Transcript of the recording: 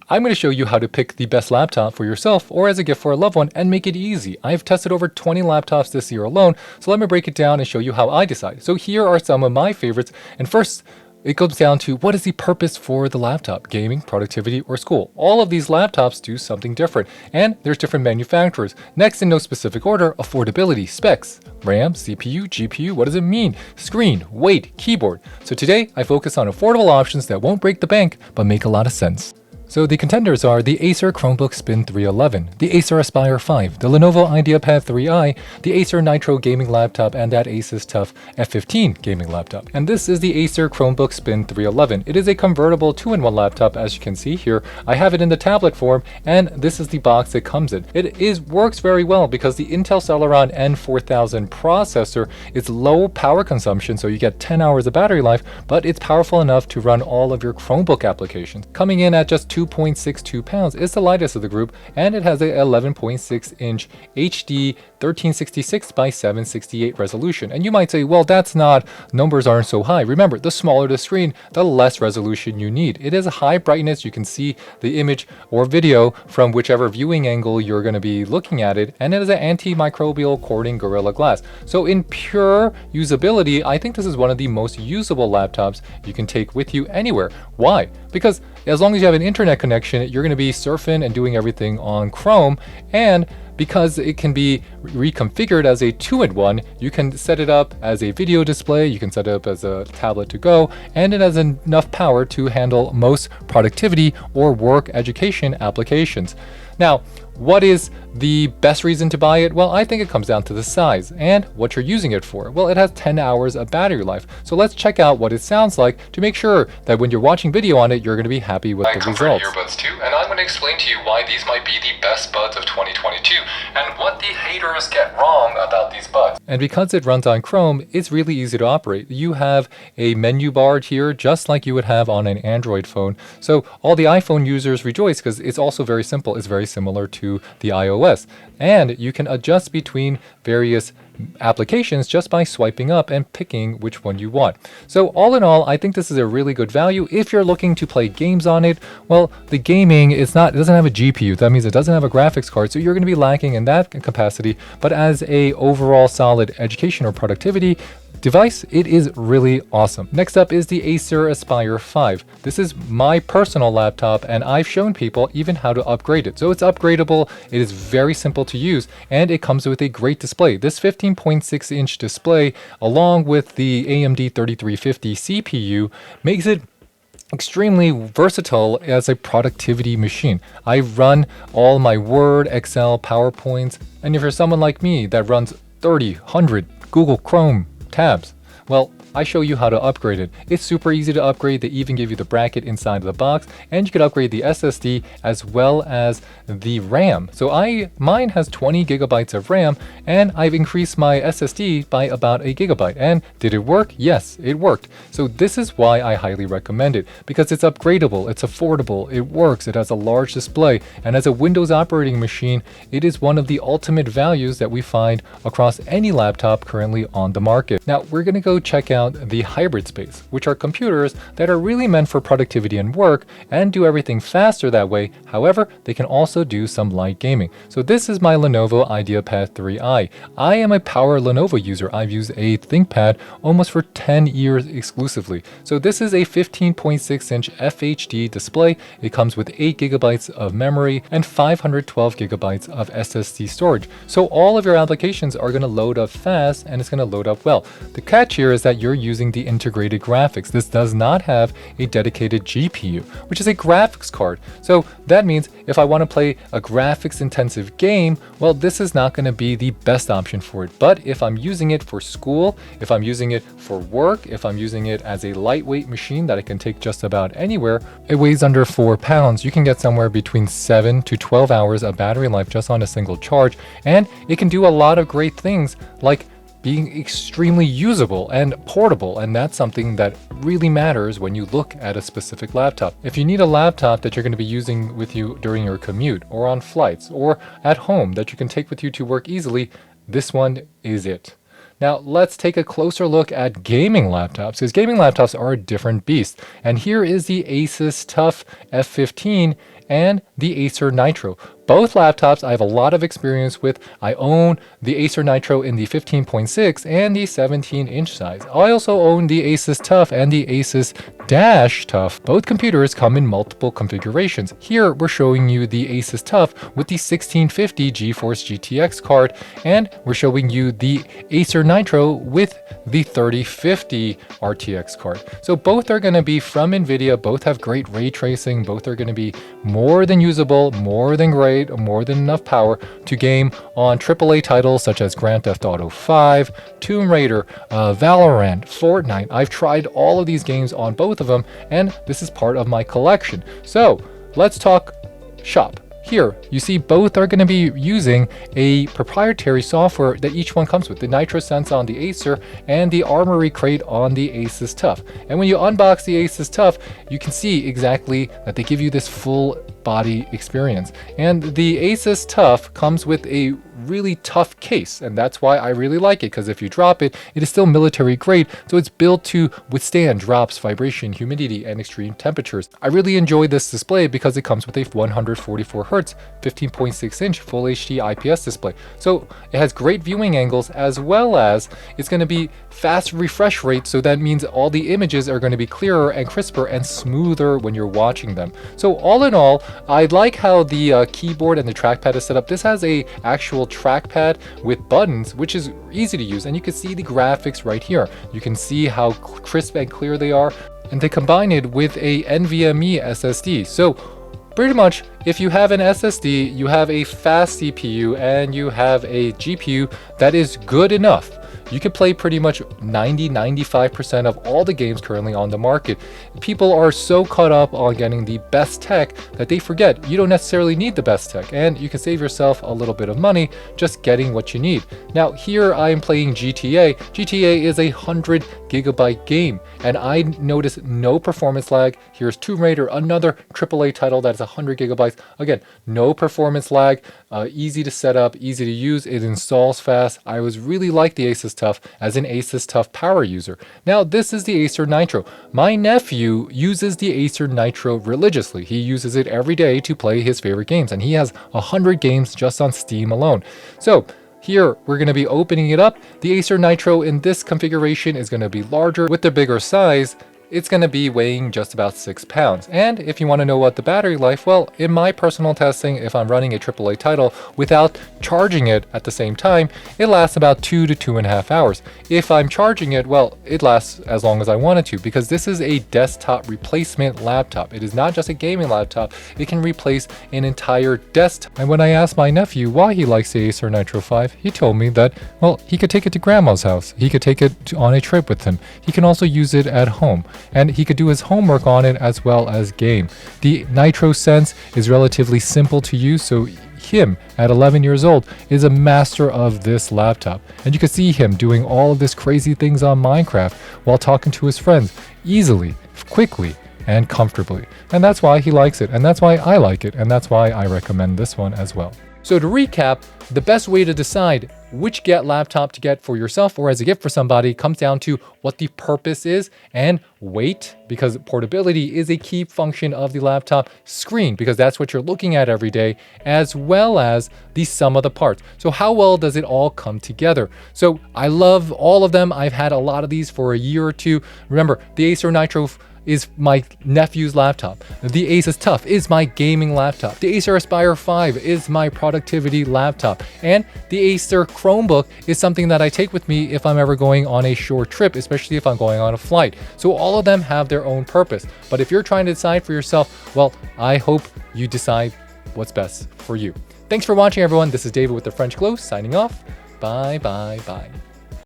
I'm going to show you how to pick the best laptop for yourself or as a gift for a loved one and make it easy. I've tested over 20 laptops this year alone, so let me break it down and show you how I decide. So here are some of my favorites, and first, it comes down to what is the purpose for the laptop? Gaming, productivity, or school? All of these laptops do something different, and there's different manufacturers. Next, in no specific order, affordability, specs, RAM, CPU, GPU, what does it mean? Screen, weight, keyboard. So today, I focus on affordable options that won't break the bank, but make a lot of sense. So the contenders are the Acer Chromebook Spin 311, the Acer Aspire 5, the Lenovo Ideapad 3i, the Acer Nitro gaming laptop, and that Asus TUF F15 gaming laptop. And this is the Acer Chromebook Spin 311. It is a convertible 2-in-1 laptop, as you can see here. I have it in the tablet form, and this is the box it comes in. It works very well because the Intel Celeron N4000 processor is low power consumption, so you get 10 hours of battery life, but it's powerful enough to run all of your Chromebook applications. Coming in at just 2.62 pounds, it's the lightest of the group, and it has a 11.6-inch HD 1366 by 768 resolution. And you might say, well, numbers aren't so high. Remember, the smaller the screen, the less resolution you need. It is a high brightness. You can see the image or video from whichever viewing angle you're going to be looking at it, and it is an antimicrobial Corning Gorilla Glass. So in pure usability, I think this is one of the most usable laptops you can take with you anywhere. Why? Because as long as you have an internet connection, you're going to be surfing and doing everything on Chrome, and because it can be reconfigured as a 2-in-1, you can set it up as a video display, you can set it up as a tablet to go, and it has enough power to handle most productivity or work education applications. Now, what is the best reason to buy it? Well, I think it comes down to the size and what you're using it for. Well, it has 10 hours of battery life. So let's check out what it sounds like to make sure that when you're watching video on it, you're going to be happy with the results. Earbuds too, and I'm going to explain to you why these might be the best buds of 2022 and what the haters get wrong about these buds. And because it runs on Chrome, it's really easy to operate. You have a menu bar here, just like you would have on an Android phone. So all the iPhone users rejoice because it's also very simple. It's very similar to the iOS. And you can adjust between various applications just by swiping up and picking which one you want. So all in all, I think this is a really good value. If you're looking to play games on it, well, the gaming it doesn't have a GPU. That means it doesn't have a graphics card, so you're going to be lacking in that capacity. But as a overall solid education or productivity device, it is really awesome. Next up is the Acer Aspire 5. This is my personal laptop, and I've shown people even how to upgrade it. So it's upgradable, it is very simple to use, and it comes with a great display. This 15.6-inch display, along with the AMD 3350 CPU, makes it extremely versatile as a productivity machine. I run all my Word, Excel, PowerPoints, and if you're someone like me that runs 30, 100 Google Chrome tabs, well, I show you how to upgrade it. It's super easy to upgrade. They even give you the bracket inside of the box, and you can upgrade the SSD as well as the RAM. So mine has 20 gigabytes of RAM, and I've increased my SSD by about a gigabyte. And did it work? Yes, it worked. So this is why I highly recommend it, because it's upgradable, it's affordable, it works, it has a large display, and as a Windows operating machine, it is one of the ultimate values that we find across any laptop currently on the market. Now, we're going to go check out the hybrid space, which are computers that are really meant for productivity and work and do everything faster that way. However, they can also do some light gaming. So this is my Lenovo Ideapad 3i. I am a power Lenovo user. I've used a ThinkPad almost for 10 years exclusively. So this is a 15.6-inch FHD display. It comes with 8 gigabytes of memory and 512 gigabytes of SSD storage. So all of your applications are going to load up fast, and it's going to load up well. The catch here is that you're using the integrated graphics. This does not have a dedicated GPU, which is a graphics card. So that means if I want to play a graphics intensive game, well, this is not going to be the best option for it. But if I'm using it for school, if I'm using it for work, if I'm using it as a lightweight machine that I can take just about anywhere, it weighs under 4 pounds. You can get somewhere between 7 to 12 hours of battery life just on a single charge, and it can do a lot of great things like being extremely usable and portable, and that's something that really matters when you look at a specific laptop. If you need a laptop that you're going to be using with you during your commute or on flights or at home that you can take with you to work easily, this one is it. Now let's take a closer look at gaming laptops, because gaming laptops are a different beast. And here is the Asus TUF F15 and the Acer Nitro. Both laptops I have a lot of experience with. I own the Acer Nitro in the 15.6 and the 17-inch size. I also own the Asus TUF and the Asus Dash TUF. Both computers come in multiple configurations. Here we're showing you the Asus TUF with the 1650 GeForce GTX card, and we're showing you the Acer Nitro with the 3050 RTX card. So both are going to be from NVIDIA, both have great ray tracing, both are going to be more than usable, more than great, more than enough power to game on AAA titles such as Grand Theft Auto 5, Tomb Raider, Valorant, Fortnite. I've tried all of these games on both of them, and this is part of my collection. So let's talk shop. Here, you see both are going to be using a proprietary software that each one comes with. The Nitro Sense on the Acer and the Armory Crate on the Asus TUF. And when you unbox the Asus TUF, you can see exactly that they give you this full body experience. And the Asus TUF comes with a really tough case, and that's why I really like it, because if you drop it, it is still military grade, so it's built to withstand drops, vibration, humidity, and extreme temperatures. I really enjoy this display because it comes with a 144 Hz 15.6-inch Full HD IPS display. So it has great viewing angles, as well as it's going to be fast refresh rate, so that means all the images are going to be clearer and crisper and smoother when you're watching them. So all in all, I like how the keyboard and the trackpad is set up. This has a actual trackpad with buttons, which is easy to use, and you can see the graphics right here. You can see how crisp and clear they are, and they combine it with a NVMe SSD. So pretty much, if you have an SSD, you have a fast CPU, and you have a GPU that is good enough, you can play pretty much 90-95% of all the games currently on the market. People are so caught up on getting the best tech that they forget you don't necessarily need the best tech, and you can save yourself a little bit of money just getting what you need. Now here I am playing GTA. GTA is a 100 gigabyte game, and I notice no performance lag. Here's Tomb Raider, another AAA title that's 100 gigabytes. Again, no performance lag, easy to set up, easy to use, it installs fast. I was really like the Asus TUF as an Asus TUF power user. Now this is the Acer Nitro. My nephew uses the Acer Nitro religiously. He uses it every day to play his favorite games, and he has 100 games just on Steam alone. So here we're going to be opening it up. The Acer Nitro in this configuration is going to be larger. With the bigger size, it's going to be weighing just about 6 pounds. And if you want to know what the battery life, well, in my personal testing, if I'm running a AAA title without charging it at the same time, it lasts about 2 to 2.5 hours. If I'm charging it, well, it lasts as long as I want it to, because this is a desktop replacement laptop. It is not just a gaming laptop. It can replace an entire desktop. And when I asked my nephew why he likes the Acer Nitro 5, he told me that, well, he could take it to grandma's house. He could take it on a trip with him. He can also use it at home, and he could do his homework on it as well as game. The Nitro Sense is relatively simple to use, so him at 11 years old is a master of this laptop. And you can see him doing all of this crazy things on Minecraft while talking to his friends easily, quickly, and comfortably. And that's why he likes it, and that's why I like it, and that's why I recommend this one as well. So to recap, the best way to decide which laptop to get for yourself or as a gift for somebody comes down to what the purpose is, and weight, because portability is a key function of the laptop, screen, because that's what you're looking at every day, as well as the sum of the parts. So how well does it all come together? So I love all of them. I've had a lot of these for a year or two. Remember, the Acer Nitro is my nephew's laptop. The Asus TUF is my gaming laptop. The Acer Aspire 5 is my productivity laptop. And the Acer Chromebook is something that I take with me if I'm ever going on a short trip, especially if I'm going on a flight. So all of them have their own purpose. But if you're trying to decide for yourself, well, I hope you decide what's best for you. Thanks for watching, everyone. This is David with the French Glow, signing off. Bye, bye, bye.